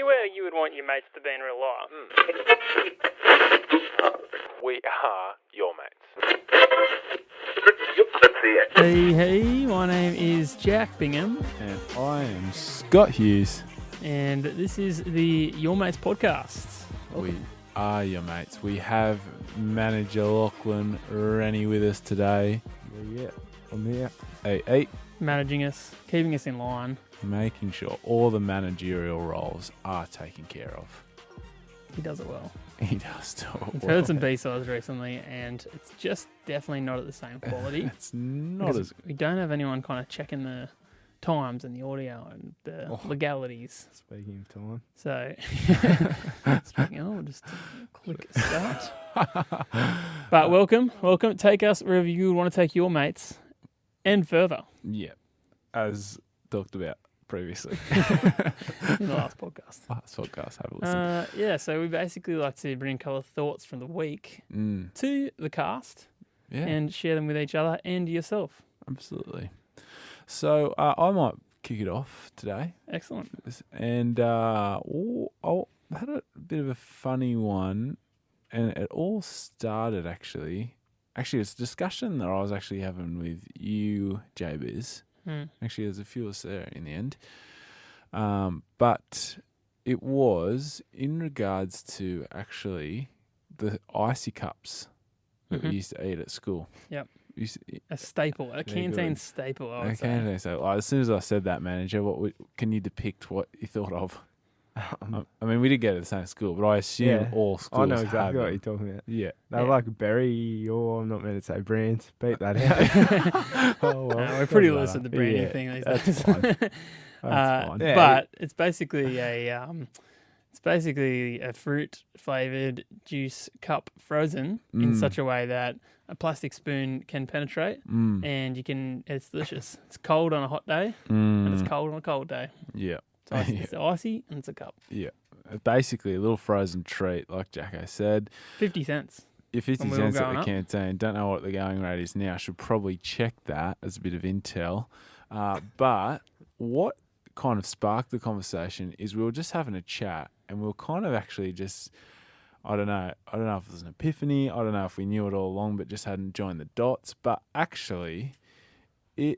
where you would want your mates to be in real life. We are your mates. Hey, my name is Jack Bingham. And I am Scott Hughes. And this is the Your Mates podcast. We are your mates. We have manager Lachlan, Rennie with us today. Yeah, I'm here. Hey, Managing us, keeping us in line. making sure all the managerial roles are taken care of. He does it well. He does do it I've well. heard some B-sides recently, and it's just definitely not at the same quality. It's not Because as... we don't have anyone kind of checking the times and the audio and the legalities. Speaking of time. So, we'll just click start. But welcome. Take us wherever you would want to take your mates and further. Yeah, as talked about previously. In the last podcast. Last podcast, have a listen. So we basically like to bring a couple of thoughts from the week Mm, to the cast yeah, and share them with each other and yourself. absolutely. So I might kick it off today. Excellent. And I had a bit of a funny one, and it all started actually, it's a discussion that I was actually having with you, JBiz. Actually, there's a few of us there in the end. But it was in regards to actually the icy cups that we used to eat at school. Yep. Used to, A staple, a canteen good. staple, I would okay, so as soon as I said that, manager, can you depict what you thought of? I mean, we did go to the same school, but I assume all schools I know had exactly what them. you're talking about. Yeah. They're Yeah. like berry, or I'm not meant to say brands. Beat that out. Oh, well, We're pretty doesn't loose matter. at the branding Yeah, thing these that's days. fine. That's fine. Yeah. But it's basically a fruit flavored juice cup frozen in such a way that a plastic spoon can penetrate, and it's delicious. It's cold on a hot day, and it's cold on a cold day. Yeah. It's icy and it's a cup. Yeah. Basically, a little frozen treat, like Jacko said. 50 cents. If 50 When we were cents at growing the up. canteen, don't know what the going rate is now. Should probably check that as a bit of intel. But what kind of sparked the conversation is we were just having a chat, and we were kind of actually just, I don't know if it was an epiphany. I don't know if we knew it all along, but just hadn't joined the dots. But actually, you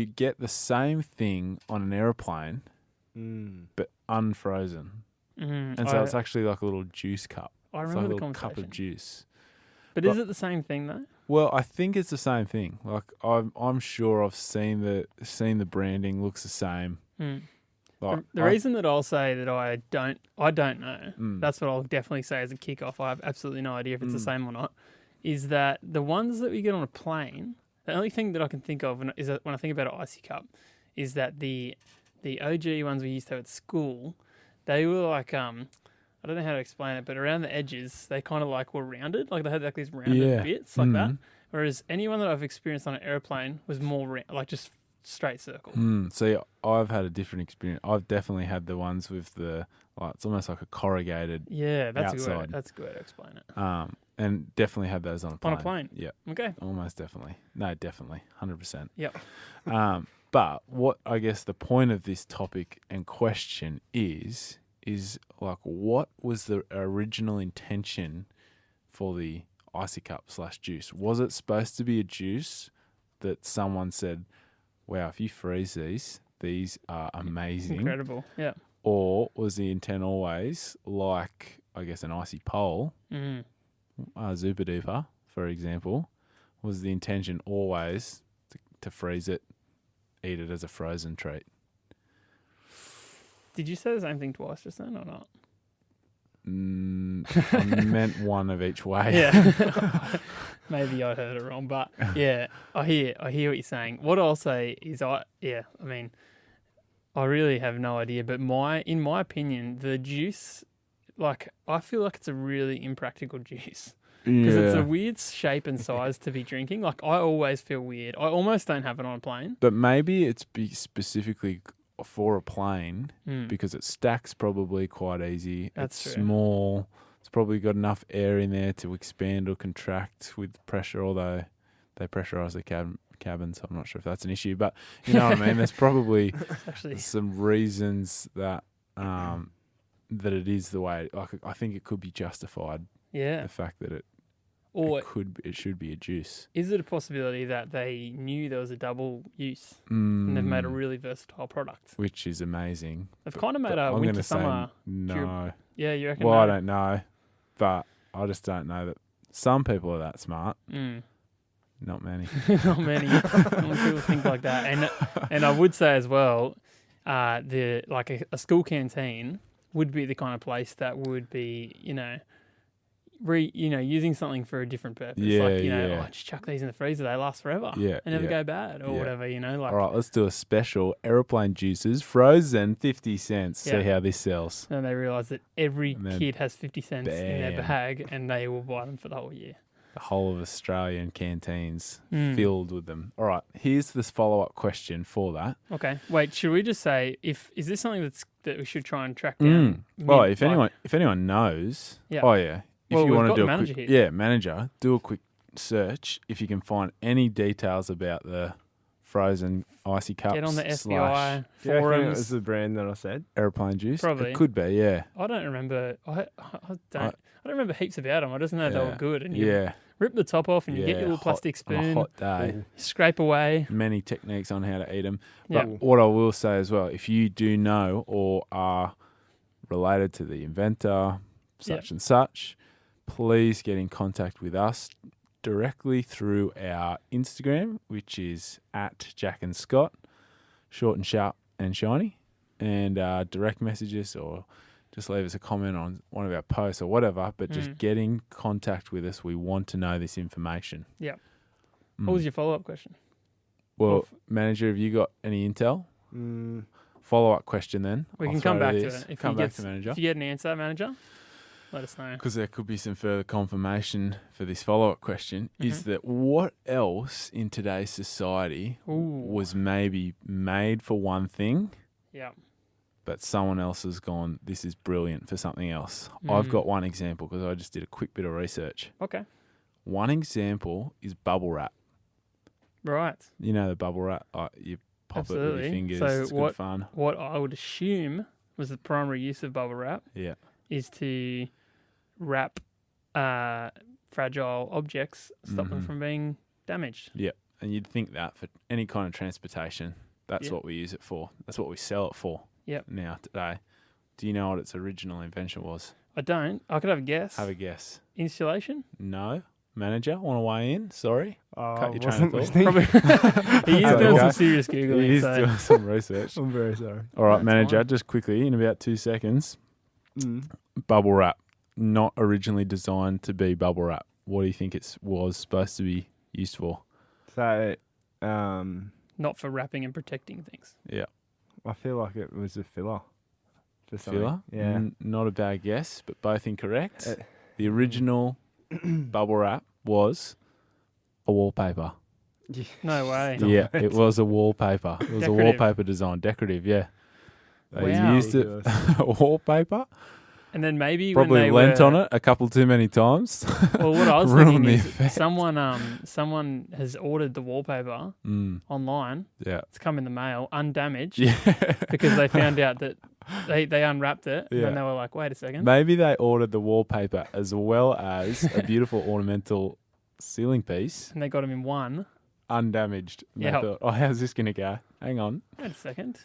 get the same thing on an aeroplane, but unfrozen. And so it's actually like a little juice cup. I It's remember like the a little cup conversation. of juice. But is it the same thing though? Well, I think it's the same thing. Like I'm sure I've seen the branding looks the same. Like, The reason that I'll say that I don't know, that's what I'll definitely say as a kick-off, I have absolutely no idea if it's the same or not, is that the ones that we get on a plane, the only thing that I can think of is that when I think about an icy cup, is that the OG ones we used to have at school, they were like, I don't know how to explain it, but around the edges, they kind of like were rounded, like they had like these rounded bits like that. Whereas anyone that I've experienced on an airplane was more like just straight circle. See, I've had a different experience. I've definitely had the ones with the it's almost like a corrugated. Yeah, that's outside. That's a good way to explain it. And definitely had those on a plane. On a plane? Yeah. Okay. Almost definitely. No, definitely. 100%. Yep. But what I guess the point of this topic and question is like, what was the original intention for the icy cup / juice? Was it supposed to be a juice that someone said, wow, if you freeze these are amazing? Incredible. Yeah. Or was the intent always like, I guess, an icy pole, Zupa Duper, for example, was the intention always to freeze it, eat it as a frozen treat? Did you say the same thing twice just then or not? I meant one of each way. Yeah. Maybe I heard it wrong, but yeah, I hear what you're saying. What I'll say is I really have no idea, but in my opinion, the juice, like, I feel like it's a really impractical juice. Because it's a weird shape and size to be drinking. Like, I always feel weird. I almost don't have it on a plane. But maybe it's specifically for a plane because it stacks probably quite easy. That's it's true. small. It's probably got enough air in there to expand or contract with pressure, although they pressurise the cabin, so I'm not sure if that's an issue. But you know what I mean? There's probably Actually, some reasons that that it is the way. Like, I think it could be justified. Yeah. The fact that it Or should be a juice. is it a possibility that they knew there was a double use and they've made a really versatile product? Which is amazing. They've kind of made a I'm winter gonna say summer. no. Yeah, you reckon? Well, no? I don't know, but I just don't know that some people are that smart. Not many. Not many. Not many people think like that. And I would say as well, a school canteen would be the kind of place that would be, using something for a different purpose. Yeah, just chuck these in the freezer, they last forever. Yeah, They never yeah. go bad or whatever, All right, let's do a special aeroplane juices, frozen 50 cents. Yeah. See how this sells. And they realise that every And then kid has 50 cents in their bam. bag and they will buy them for the whole year. The whole of Australian canteens Mm. filled with them. All right, here's this follow-up question for that. Okay. Wait, should we just say, is this something that we should try and track down? Well, if anyone knows, Yeah. oh yeah. If Well, you we've want got to do the a manager quick, here. manager, do a quick search if you can find any details about the frozen icy cups. Get on the / SBI Do you reckon it forums. was the brand that I said? aeroplane juice. Probably. It could be, yeah. I don't remember. I don't remember heaps about them. I just know they were good. And you Yeah. rip the top off and you get your little hot- plastic on a spoon, hot day. scrape away. Many techniques on how to eat them. Yeah. But what I will say as well, if you do know or are related to the inventor, such and such, please get in contact with us directly through our Instagram, which is at Jack and Scott, short and sharp and shiny, and direct messages or just leave us a comment on one of our posts or whatever, but just get in contact with us. We want to know this information. Yeah. What was your follow-up question? Well, manager, have you got any intel? Follow-up question then. We I'll can come throw back to this. it. If Come you back get, to manager. If you get an answer, manager, let us know. Because there could be some further confirmation for this follow-up question, is that what else in today's society was maybe made for one thing, Yeah. but someone else has gone, this is brilliant for something else? I've got one example because I just did a quick bit of research. Okay. One example is bubble wrap. Right. You know the bubble wrap? You pop it with your fingers. So it's good fun. what I would assume was the primary use of bubble wrap Yeah. is to wrap fragile objects, stop them from being damaged. Yeah. And you'd think that for any kind of transportation, that's what we use it for. That's what we sell it for. Yep. Now, today. Do you know what its original invention was? I don't. I could have a guess. Have a guess. Insulation? No. Manager, want to weigh in? Sorry. Cut your train wasn't of thought. listening. Probably. He is There doing we some go. serious Googling. He is so. doing some research. I'm very sorry. All right, That's manager, fine. just quickly, in about 2 seconds. Bubble wrap, not originally designed to be bubble wrap. What do you think it was supposed to be used for? So, Not for wrapping and protecting things. Yeah. I feel like it was a filler. For something. Filler? Yeah. Not a bad guess, but both incorrect. Uh, The original bubble wrap was a wallpaper. No way. Yeah, it was a wallpaper. It was a Decorative. wallpaper design. Decorative, yeah. They Wow. used it wallpaper. And then maybe Probably when they lent were, on it a couple too many times. Well, what I was Ruined thinking the is effect. someone has ordered the wallpaper online. Yeah. It's come in the mail undamaged Yeah. because they found out that they unwrapped it and Yeah. then they were like, wait a second. Maybe they ordered the wallpaper as well as a beautiful ornamental ceiling piece, And they got them in one. undamaged. And they Yeah. thought, oh, how's this going to go? Hang on. Wait a second.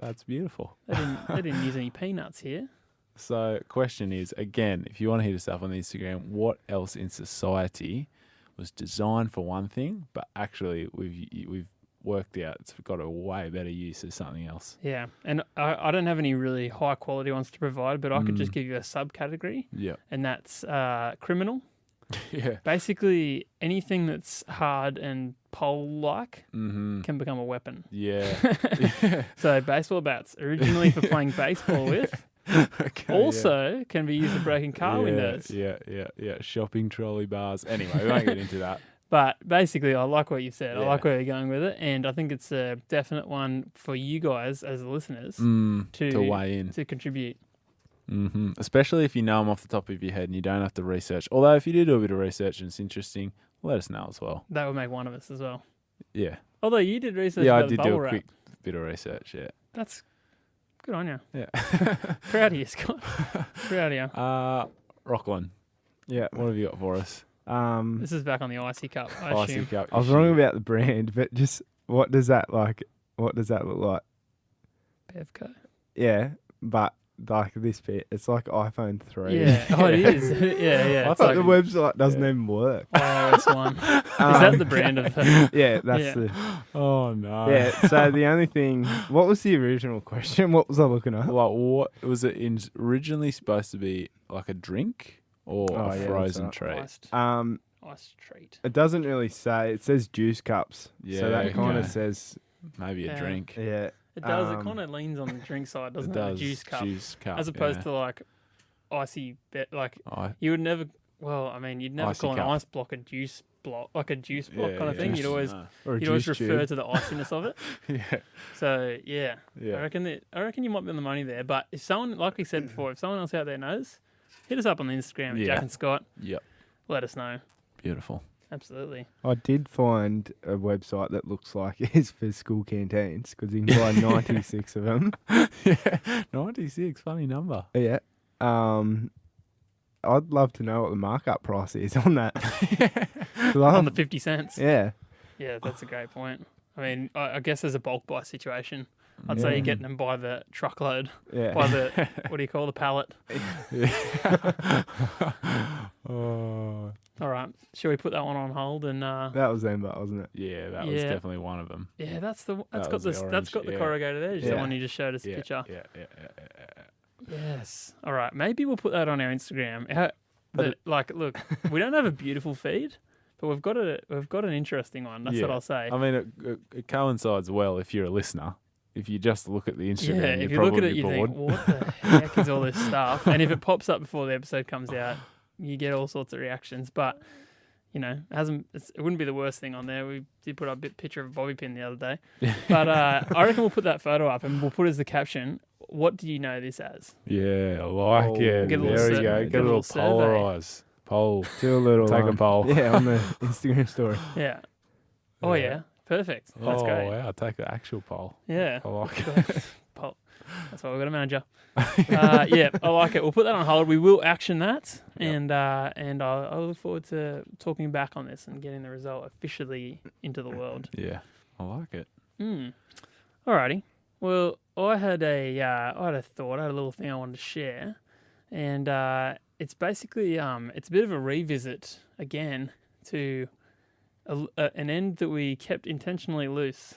That's beautiful. They didn't use any peanuts here. So, question is, again, if you want to hit us up on the Instagram, what else in society was designed for one thing, but actually we've worked out it's got a way better use as something else? Yeah. And I don't have any really high quality ones to provide, but I could just give you a subcategory, Yeah. and that's criminal. Yeah. Basically, anything that's hard and pole-like can become a weapon. Yeah. So baseball bats, originally for playing baseball with, Okay, also can be used for breaking car windows. Yeah. Shopping trolley bars. Anyway, we won't get into that. But basically, I like what you said. I Yeah. like where you're going with it, and I think it's a definite one for you guys as the listeners To weigh in. to contribute. Especially if you know them off the top of your head and you don't have to research. Although if you do a bit of research and it's interesting, let us know as well. That would make one of us as well. Yeah. Although you did research Yeah, I about the did do bubble a wrap. quick bit of research, yeah. That's Good on you. Yeah. Proud of you, Scott. Proud of you. Lachlan, Yeah. what have you got for us? This is back on the Icy Cup, I Icy assume. Cup I was issue. wrong about the brand, but just what does that like? What does that look like? Bevco. Yeah, but like this bit, it's like iPhone 3. Yeah. Oh, it is. yeah. I It's But like the website doesn't Yeah. even work. iOS 1. Is that the brand of the... Yeah, that's Yeah. the. Oh no. Yeah, so the only thing. What was the original question? What was I looking at? Like, what was it originally supposed to be? Like a drink or Oh, a yeah, frozen that's treat? Iced treat. It doesn't really say. It says juice cups. Yeah, So that kind of okay. says. Maybe a Yeah. drink. Yeah. It does. It Um, kind of leans on the drink side, doesn't it? It does. The juice cup. Juice cup. As opposed yeah. to like icy, like I- you would never. Well, I mean, you'd never Icy call an cup. ice block a juice block, like a juice block yeah, kind of yeah. thing. Juice, You'd always no. Or a you'd always juice refer tube. to the iciness of it. Yeah. So yeah, Yeah. I reckon you might be on the money there. But if someone, like we said before, if someone else out there knows, hit us up on the Instagram at Yeah. Jack and Scott. Yep. Let us know. Beautiful. Absolutely. I did find a website that looks like it's for school canteens because you can buy 96 of them. Yeah. 96. Funny number. Yeah. I'd love to know what the markup price is on that. 'Cause On the 50 cents. yeah. Yeah, that's a great point. I mean, I guess there's a bulk buy situation. I'd say you're getting them by the truckload, Yeah. by the, what do you call the pallet? Oh. All right. Shall we put that one on hold? And That was Ember, wasn't it? Yeah, that was Yeah. definitely one of them. yeah, that's got was the this. That's orange, got the yeah. corrugated edge. The Yeah. one you just showed us a Yeah, picture. yeah. Yes. All right. Maybe we'll put that on our Instagram. But Look, we don't have a beautiful feed, but we've got an interesting one. That's what Yeah. I'll say. I mean, it coincides well if you're a listener. If you just look at the Instagram, Yeah, you're if you look at probably it, you bored. think, what the heck is all this stuff? And if it pops up before the episode comes out, you get all sorts of reactions. But, you know, it wouldn't be the worst thing on there. We did put up a picture of a bobby pin the other day. But I reckon we'll put that photo up and we'll put as the caption, what do you know this as? Yeah, I like Oh, it. Get a little There we sur- go. get Get a a little little survey. polarise. Poll. Do a little. Take a poll. Yeah, on the Instagram story. Yeah. Oh, Yeah. yeah. Perfect. That's oh, great. wow. Take the actual poll. Yeah. I like it. That's why we've got a manager. Yeah, I like it. We'll put that on hold. We will action that, Yep. and I look forward to talking back on this and getting the result officially into the world. Yeah, I like it. Alrighty. Well, I had a thought. I had a little thing I wanted to share, and it's basically it's a bit of a revisit again to an end that we kept intentionally loose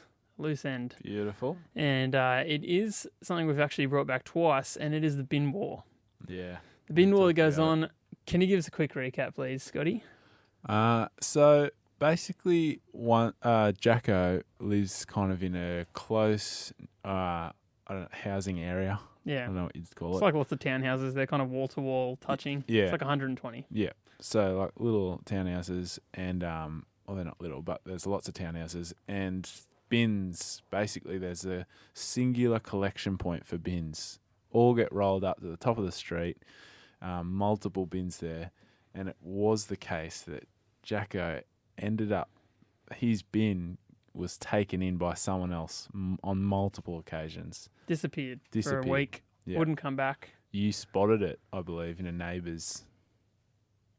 end. Beautiful. And it is something we've actually brought back twice, and it is the bin war. Yeah. The bin war that talk goes about on. Can you give us a quick recap, please, Scotty? So basically, Jacko lives kind of in a close, I don't know, housing area. I Yeah. don't know what you'd call It's it. like lots of townhouses. They're kind of wall-to-wall touching. Yeah. It's like 120. Yeah. So like little townhouses and well, they're not little, but there's lots of townhouses and bins. Basically, there's a singular collection point for bins. All get rolled up to the top of the street. Multiple bins there, and it was the case that Jacko ended up. His bin was taken in by someone else on multiple occasions. Disappeared for Disappeared. a week. Yeah. Wouldn't come back. You spotted it, I believe, in a neighbour's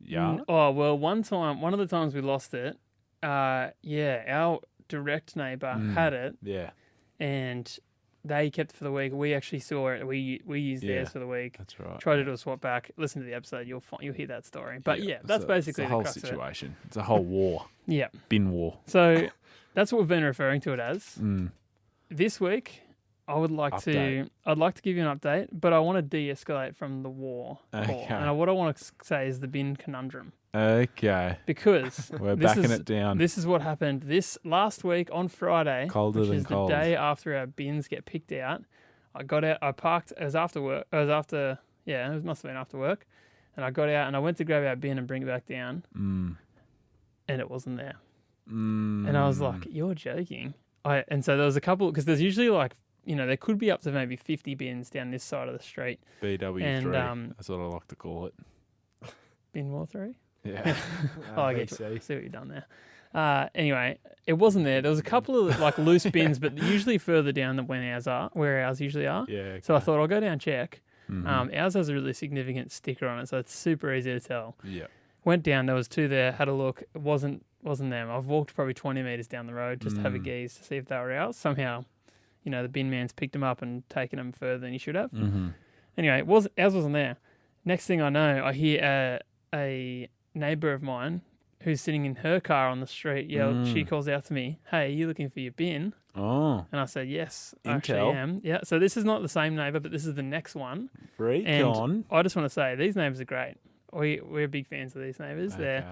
yard. Oh, well, one of the times we lost it, our direct neighbour had it, Yeah, and they kept it for the week. We actually saw it. We used Yeah. theirs for the week. that's right. Tried to do a swap back. Listen to the episode. You'll hear that story. But yeah, that's so basically it's the the whole crux of it. situation. It's a whole war, Yeah. bin war. So that's what we've been referring to it as. Mm. This week, I would like Update. I'd like to give you an update, but I want to de-escalate from the war. Okay. And what I want to say is the bin conundrum. Okay, Because we're this backing is, it down. This is what happened this last week on Friday, Colder which than is cold. the day after our bins get picked out. I got out, I parked, it was after work, it must have been after work. And I got out and I went to grab our bin and bring it back down, and it wasn't there. And I was like, you're joking. And so there was a couple, because there's usually like, there could be up to maybe 50 bins down this side of the street. BW3. and, That's what I like to call it. Bin War 3? Yeah. Oh, I get BC. see what you've done there. Anyway, it wasn't there. There was a couple of like loose bins, but usually further down than where ours usually are. Yeah. Okay. So I thought I'll go down and check. Mhm. Ours has a really significant sticker on it, so it's super easy to tell. Yeah. Went down, there was 2 there, had a look. It wasn't them. I've walked probably 20 metres down the road just to have a gaze to see if they were ours. Somehow, the bin man's picked them up and taken them further than he should have. Mm-hmm. Anyway, ours wasn't there. Next thing I know, I hear a neighbour of mine who's sitting in her car on the street yell. She calls out to me, "Hey, are you looking for your bin?" Oh, And I said, "Yes, I Intel. actually am." Yeah, so this is not the same neighbour, but this is the next one. freak And on. I just want to say, these neighbours are great. We're big fans of these neighbours. Okay.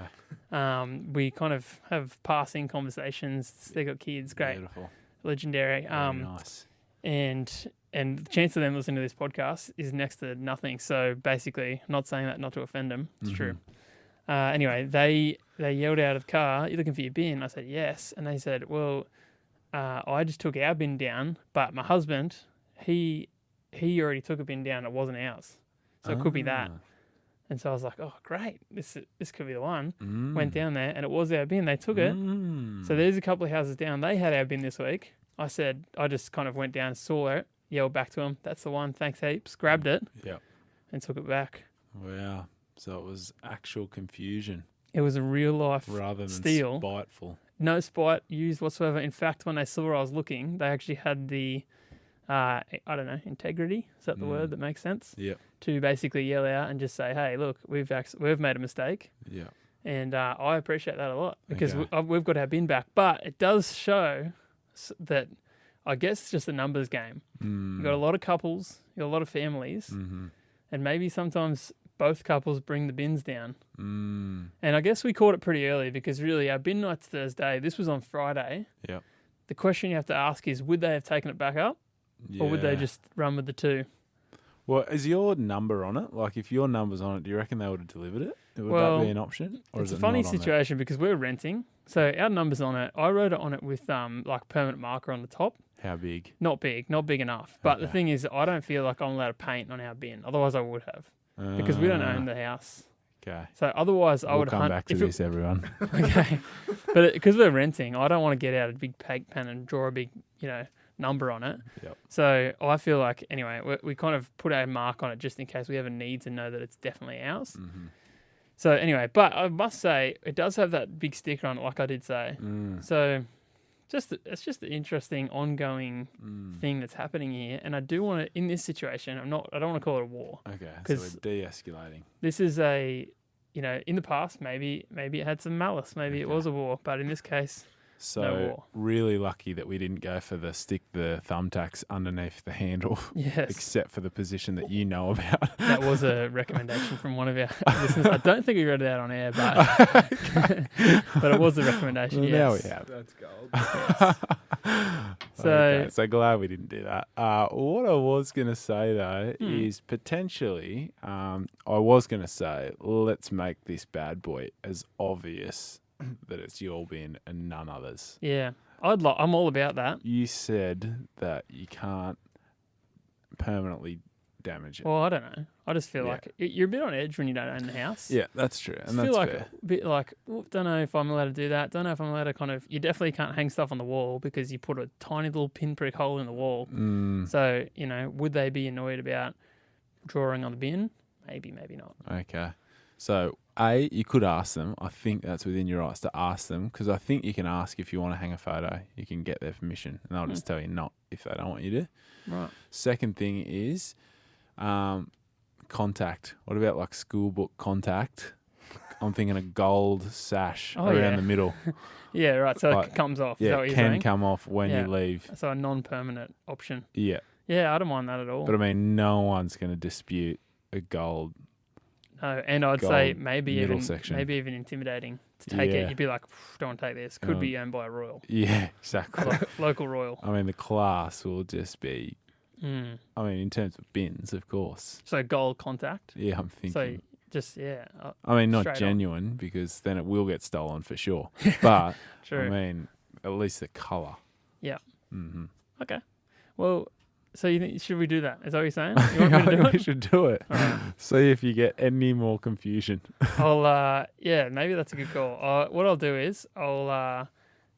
We kind of have passing conversations. They got kids, great, Beautiful. legendary. Very nice. And the chance of them listening to this podcast is next to nothing. So basically, not saying that not to offend them. It's true. Anyway, they yelled out of the car, "You looking for your bin?" I said, "Yes." And they said, "Well, I just took our bin down, but my husband, he already took a bin down. It wasn't ours, so it could be that." And so I was like, "Oh, great! This could be the one." Went down there, and it was our bin. They took it. So there's a couple of houses down. They had our bin this week. I just kind of went down, saw it, yelled back to them, "That's the one. Thanks heaps." Grabbed it. Yep. And took it back. Wow. So it was actual confusion It was a real life rather than steal. spiteful. No spite used whatsoever. In fact, when they saw I was looking, they actually had the, I don't know, integrity. Is that the word that makes sense? Yep. To basically yell out and just say, "Hey, look, we've made a mistake," Yeah. and I appreciate that a lot because Okay. we've got our bin back. But it does show that I guess it's just a numbers game. You've got a lot of couples, you've got a lot of families, and maybe sometimes both couples bring the bins down. And I guess we caught it pretty early because really our bin night's Thursday. This was on Friday. Yep. The question you have to ask is, would they have taken it back up or would they Yeah. just run with the 2? Well, is your number on it? Like, if your number's on it, do you reckon they would have delivered it? Would Well, that be an option? Or It's is a it funny not on there? situation because we're renting. So our number's on it. I wrote it on it with like permanent marker on the top. How big? Not big enough. But the Okay. thing is, I don't feel like I'm allowed to paint on our bin. Otherwise I would have because we don't own the house. Okay. So otherwise I We'll would come hunt. back to if it- this, everyone. Okay. But because we're renting, I don't want to get out a big paint pen and draw a big, number on it. Yep. So I feel like, anyway, we kind of put a mark on it just in case we ever need to know that it's definitely ours. So anyway, but I must say, it does have that big sticker on it, like I did say. So it's just an interesting ongoing thing that's happening here. And I do want to, in this situation, I don't want to call it a war. Okay. So 'Cause- we're de-escalating. This is in the past, maybe it had some malice. Maybe it was a war. But in this case, So no war. really lucky that we didn't go for the thumbtacks underneath the handle, yes. except for the position that you know about. That was a recommendation from one of our listeners. I don't think we read it out on air, but but it was a recommendation. Well, Yes. now we have. That's gold. So Okay, so glad we didn't do that. What I was going to say, though, Hmm. is potentially, I was going to say, let's make this bad boy as obvious that it's your bin and none others. yeah, I'm all about that. You said that you can't permanently damage it. Well, I don't know. I just feel Yeah. like you're a bit on edge when you don't own the house. Yeah, that's true. I And feel that's like fair. a bit like, don't know if I'm allowed to do that. Don't know if I'm allowed to kind of. You definitely can't hang stuff on the wall because you put a tiny little pinprick hole in the wall. So would they be annoyed about drawing on the bin? Maybe, maybe not. Okay. So, you could ask them. I think that's within your rights to ask them because I think you can ask if you want to hang a photo. You can get their permission and they'll just tell you not if they don't want you to. Right. Second thing is contact. What about like school book contact? I'm thinking a gold sash Oh, around yeah. the middle. Yeah, right. So Like, it comes off. Is that Yeah, what it you're can saying? come off when Yeah. you leave. So a non-permanent option. Yeah. Yeah, I don't mind that at all. But I mean, no one's going to dispute a gold. No, and I'd say gold maybe middle even section. intimidating to take Yeah. it. You'd be like, don't want to take this. Could Um, be owned by a royal, Yeah, exactly. local royal. I mean, the class will just be, Mm. I mean, in terms of bins, of course. So gold contact. Yeah, I'm thinking. So just I mean, not straight on. genuine because then it will get stolen for sure. But, true. I mean, at least the colour. Yeah. Mm-hmm. Okay. Well, So you think, should we do that? Is that what you're saying? You want me to do we it? should do it. All right. See if you get any more confusion. Yeah, maybe that's a good call. What I'll do is I'll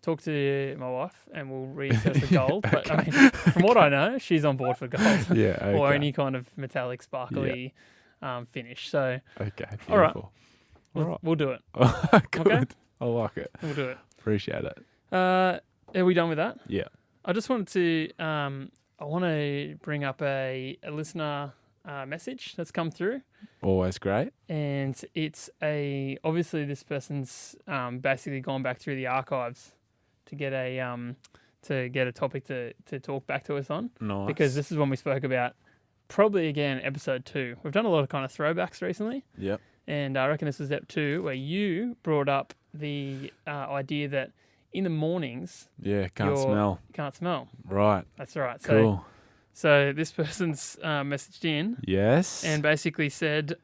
talk to my wife and we'll reassess the gold. But I mean, from what I know, she's on board for gold. Yeah, okay. Or any kind of metallic, sparkly finish. So Okay, beautiful. all right. All right. We'll do it. Good. Okay? I like it. We'll do it. Appreciate it. Are we done with that? Yeah. I just wanted to I want to bring up a listener message that's come through, Always great. and it's obviously this person's basically gone back through the archives to get a topic to talk back to us on, Nice. because this is one we spoke about probably again episode 2. We've done a lot of kind of throwbacks recently, Yep. and I reckon this was ep 2 where you brought up the idea that in the mornings Yeah, can't you smell. can't smell. Right. That's right. Cool. So this person's messaged in Yes. and basically said,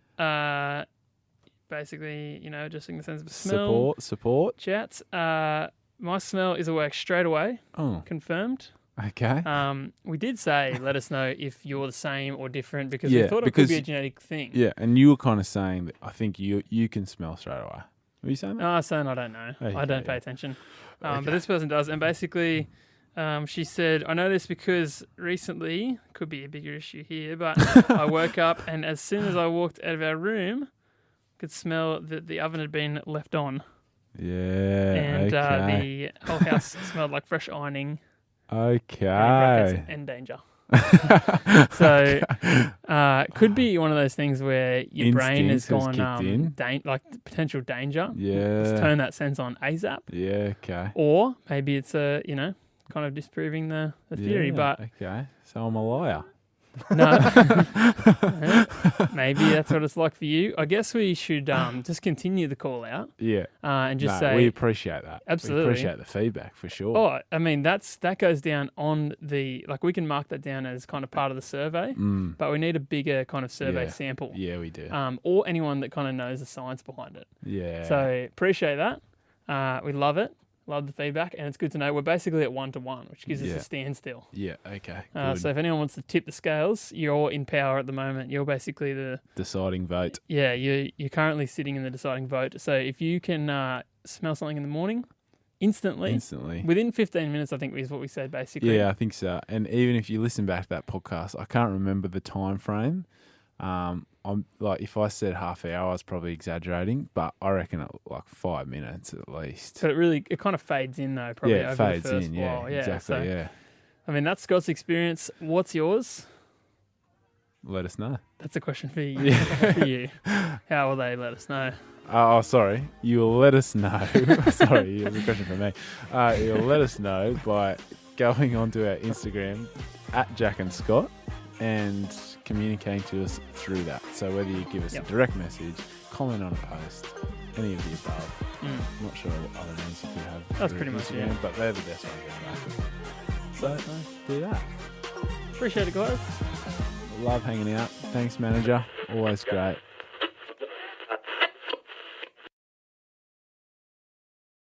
just in the sense of smell, Support. chats, my smell is a work straight away, Oh, confirmed. okay. We did say, let us know if you're the same or different, because Yeah, we thought it could because- be a genetic thing. Yeah, and you were kind of saying that I think you can smell straight away. Were you saying that? Saying I don't know. Okay, I don't pay yeah. attention. Okay. But this person does. And basically, she said, I know this because recently, could be a bigger issue here, but I woke up and as soon as I walked out of our room, could smell that the oven had been left on. Yeah. And okay. the whole house smelled like fresh ironing. Okay. And danger. So, could be one of those things where your brain has Instinct has gone, kicked in. like potential danger. Let's Yeah. turn that sense on ASAP. Yeah. Okay. Or maybe it's kind of disproving the theory, Yeah, but okay. So I'm a liar. no. Maybe that's what it's like for you. I guess we should just continue the call out Yeah. and just No, say we appreciate that. Absolutely. We appreciate the feedback for sure. Oh, I mean that goes down on the we can mark that down as kind of part of the survey, but we need a bigger kind of survey Yeah. sample. Yeah, we do. Or anyone that kind of knows the science behind it. Yeah. So appreciate that. We love it. Love the feedback, and it's good to know we're basically at 1-to-1, which gives us Yeah. a standstill. Yeah. Okay. Good. So if anyone wants to tip the scales, you're in power at the moment. You're basically the Deciding vote. yeah. You're currently sitting in the deciding vote. So if you can smell something in the morning, instantly, within 15 minutes, I think is what we said basically. Yeah, I think so. And even if you listen back to that podcast, I can't remember the time frame. I'm like, if I said half hour, I was probably exaggerating, but I reckon it, like 5 minutes at least. So it kind of fades in though. Probably Yeah, it over fades the first in. Yeah, while. exactly. So, yeah. I mean, that's Scott's experience. What's yours? Let us know. That's a question for you. Yeah. For you. How will they let us know? Oh, sorry. You will let us know. Sorry, it was a question for me. You'll let us know by going onto our Instagram at Jack and Scott and communicating to us through that. So whether you give us a direct message, comment on a post, any of the above. I'm not sure what other names you could have. That's through pretty much Instagram, it. but they're the best ones going back. So do that. Appreciate it, guys. Love hanging out. Thanks, manager. Always great.